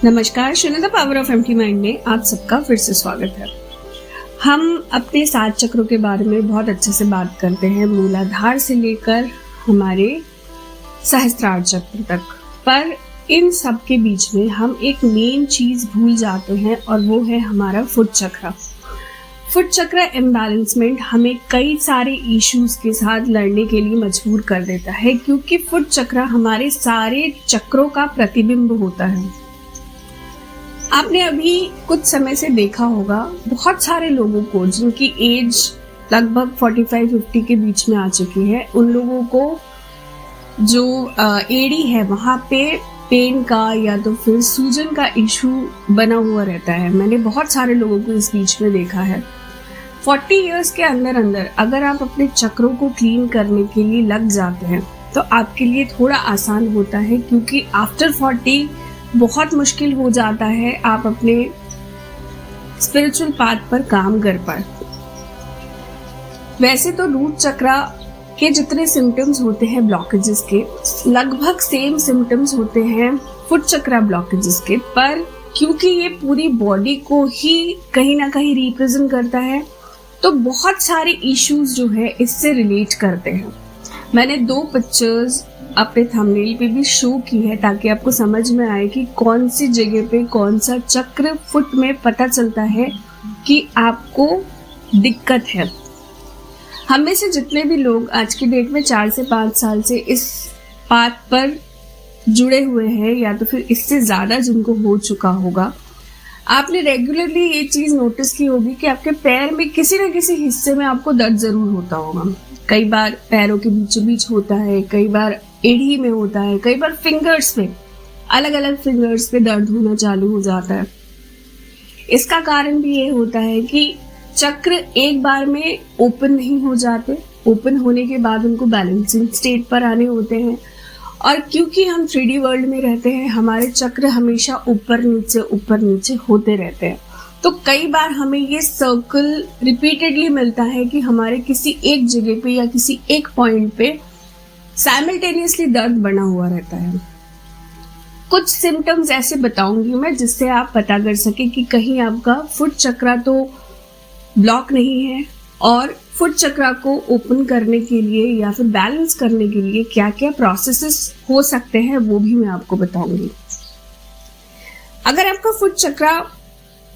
नमस्कार, शून्य the power of empty mind में आप सबका फिर से स्वागत है। हम अपने 7 चक्रों के बारे में बहुत अच्छे से बात करते हैं, मूलाधार से लेकर हमारे सहस्त्रार चक्र तक। पर इन सब के बीच में हम एक मेन चीज भूल जाते हैं और वो है हमारा फुट चक्र। फुट चक्र इम्बैलेंसमेंट हमें कई सारे इश्यूज के साथ लड़ने के लिए मजबूर कर देता है, क्योंकि फुट चक्र हमारे सारे चक्रों का प्रतिबिंब होता है। आपने अभी कुछ समय से देखा होगा बहुत सारे लोगों को जिनकी एज लगभग 45-50 के बीच में आ चुकी है, उन लोगों को जो एड़ी है वहाँ पे पेन का या तो फिर सूजन का इशू बना हुआ रहता है। मैंने बहुत सारे लोगों को इस बीच में देखा है। 40 इयर्स के अंदर अंदर अगर आप अपने चक्रों को क्लीन करने के लिए लग जाते हैं तो आपके लिए थोड़ा आसान होता है, क्योंकि आफ्टर 40 बहुत मुश्किल हो जाता है आप अपने स्पिरिचुअल पाथ पर काम कर पाए। वैसे तो रूट चक्र के जितने सिम्टम्स होते हैं ब्लॉकेजेस के, लगभग सेम सिम्टम्स होते हैं फुट चक्र ब्लॉकेजेस के, पर क्योंकि ये पूरी बॉडी को ही कहीं ना कहीं रिप्रेजेंट करता है तो बहुत सारे इश्यूज जो है इससे रिलेट करते हैं। मैंने 2 पिक्चर्स अपने थंबनेल पे भी शो की है ताकि आपको समझ में आए कि कौन सी जगह पे कौन सा चक्र फुट में पता चलता है कि आपको दिक्कत है। हम में से जितने भी लोग आज की डेट में 4 से 5 साल से इस पाथ पर जुड़े हुए हैं या तो फिर इससे ज़्यादा जिनको हो चुका होगा, आपने रेगुलरली ये चीज़ नोटिस की होगी कि आपके पैर में किसी न किसी हिस्से में आपको दर्द ज़रूर होता होगा। कई बार पैरों के बीचों बीच होता है, कई बार एड़ी में होता है, कई बार फिंगर्स पे, अलग अलग फिंगर्स पे दर्द होना चालू हो जाता है। इसका कारण भी ये होता है कि चक्र एक बार में ओपन नहीं हो जाते। ओपन होने के बाद उनको बैलेंसिंग स्टेट पर आने होते हैं, और क्योंकि हम 3D वर्ल्ड में रहते हैं, हमारे चक्र हमेशा ऊपर नीचे होते रहते हैं। तो कई बार हमें ये सर्कल रिपीटेडली मिलता है कि हमारे किसी एक जगह पे या किसी एक पॉइंट पे साइमल्टेनियसली दर्द बना हुआ रहता है। कुछ सिम्टम्स ऐसे बताऊंगी मैं जिससे आप पता कर सके कि कहीं आपका फुट चक्र तो ब्लॉक नहीं है, और फुट चक्र को ओपन करने के लिए या फिर बैलेंस करने के लिए क्या क्या प्रोसेसेस हो सकते हैं वो भी मैं आपको बताऊंगी। अगर आपका फुट चक्र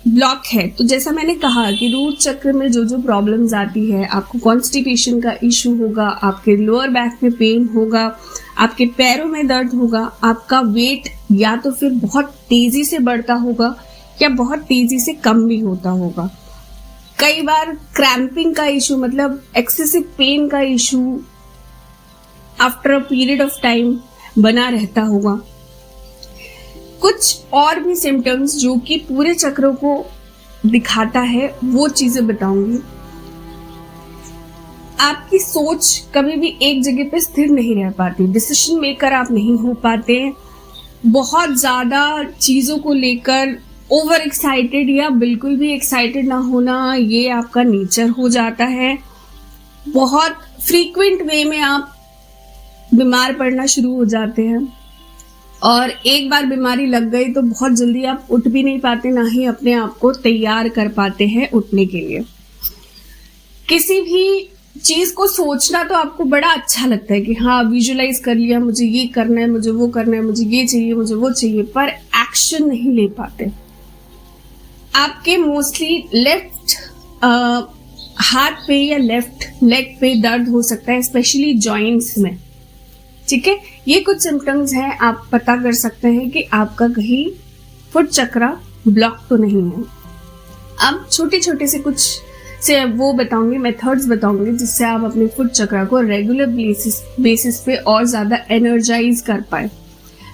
ब्लॉक है तो जैसा मैंने कहा कि रूट चक्र में जो जो प्रॉब्लम्स आती है, आपको कॉन्स्टिपेशन का इशू होगा, आपके लोअर बैक में पेन होगा, आपके पैरों में दर्द होगा, आपका वेट या तो फिर बहुत तेजी से बढ़ता होगा या बहुत तेजी से कम भी होता होगा। कई बार क्रैम्पिंग का इशू, मतलब एक्सेसिव पेन का issue after a period of time बना रहता होगा। कुछ और भी सिम्टम्स जो कि पूरे चक्रों को दिखाता है वो चीजें बताऊंगी। आपकी सोच कभी भी एक जगह पे स्थिर नहीं रह पाती, डिसीजन मेकर आप नहीं हो पाते, बहुत ज्यादा चीजों को लेकर ओवर एक्साइटेड या बिल्कुल भी एक्साइटेड ना होना, ये आपका नेचर हो जाता है। बहुत फ्रीक्वेंट वे में आप बीमार पड़ना शुरू हो जाते हैं, और एक बार बीमारी लग गई तो बहुत जल्दी आप उठ भी नहीं पाते, ना ही अपने आप को तैयार कर पाते हैं उठने के लिए। किसी भी चीज को सोचना तो आपको बड़ा अच्छा लगता है कि हाँ विजुअलाइज कर लिया, मुझे ये करना है, मुझे वो करना है, मुझे ये चाहिए, मुझे वो चाहिए, पर एक्शन नहीं ले पाते। आपके मोस्टली लेफ्ट हाथ पे या लेफ्ट लेग पे दर्द हो सकता है, स्पेशली जॉइंट्स में। ठीक है, ये कुछ सिम्टम्स हैं, आप पता कर सकते हैं कि आपका कहीं फुट चक्र ब्लॉक तो नहीं है। अब छोटे छोटे से कुछ से वो बताऊंगी, मेथड्स बताऊंगी जिससे आप अपने फुट चक्र को रेगुलर बेसिस पे और ज्यादा एनर्जाइज कर पाए।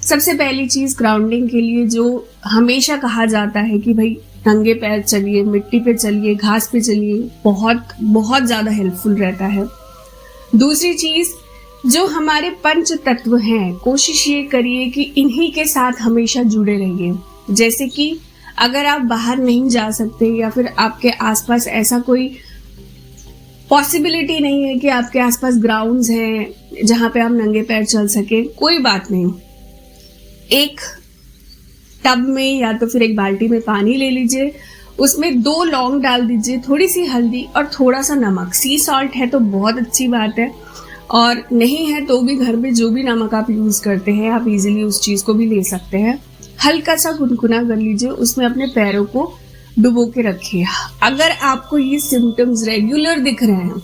सबसे पहली चीज ग्राउंडिंग के लिए जो हमेशा कहा जाता है कि भाई नंगे पैर चलिए, मिट्टी पे चलिए, घास पे चलिए, बहुत बहुत ज्यादा हेल्पफुल रहता है। दूसरी चीज, जो हमारे पंच तत्व हैं, कोशिश ये करिए कि इन्हीं के साथ हमेशा जुड़े रहिए। जैसे कि अगर आप बाहर नहीं जा सकते या फिर आपके आसपास ऐसा कोई पॉसिबिलिटी नहीं है कि आपके आसपास ग्राउंड्स हैं जहां पे आप नंगे पैर चल सके, कोई बात नहीं, एक टब में या तो फिर एक बाल्टी में पानी ले लीजिए, उसमें 2 लौंग डाल दीजिए, थोड़ी सी हल्दी और थोड़ा सा नमक। सी सॉल्ट है तो बहुत अच्छी बात है, और नहीं है तो भी घर में जो भी नमक आप यूज़ करते हैं आप इजीली उस चीज़ को भी ले सकते हैं। हल्का सा गुनगुना कर लीजिए, उसमें अपने पैरों को डुबो के रखिए। अगर आपको ये सिम्टम्स रेगुलर दिख रहे हैं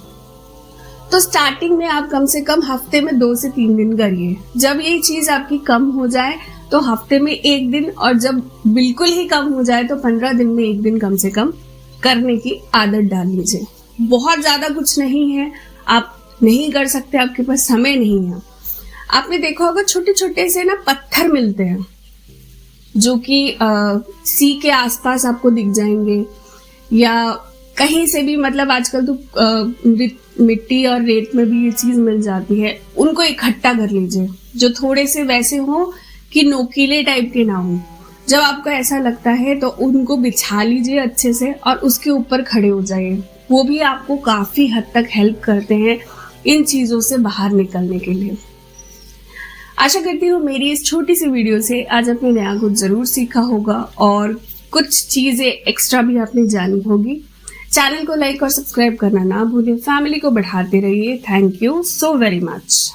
तो स्टार्टिंग में आप कम से कम हफ्ते में 2 से 3 दिन करिए। जब ये चीज़ आपकी कम हो जाए तो हफ्ते में 1 दिन, और जब बिल्कुल ही कम हो जाए तो 15 दिन में 1 दिन कम से कम करने की आदत डाल लीजिए। बहुत ज़्यादा कुछ नहीं है, आप नहीं कर सकते, आपके पास समय नहीं है। आपने देखा होगा छोटे छोटे से ना पत्थर मिलते हैं जो कि सी के आसपास आपको दिख जाएंगे, या कहीं से भी, मतलब आजकल तो मिट्टी और रेत में भी ये चीज मिल जाती है। उनको इकट्ठा कर लीजिए जो थोड़े से वैसे हो कि नोकीले टाइप के ना हो। जब आपको ऐसा लगता है तो उनको बिछा लीजिए अच्छे से और उसके ऊपर खड़े हो जाइए। वो भी आपको काफी हद तक हेल्प करते हैं इन चीजों से बाहर निकलने के लिए। आशा करती हूँ मेरी इस छोटी सी वीडियो से आज आपने नया कुछ जरूर सीखा होगा और कुछ चीजें एक्स्ट्रा भी आपने जानी होगी। चैनल को लाइक और सब्सक्राइब करना ना भूलें। फैमिली को बढ़ाते रहिए। Thank you so very much.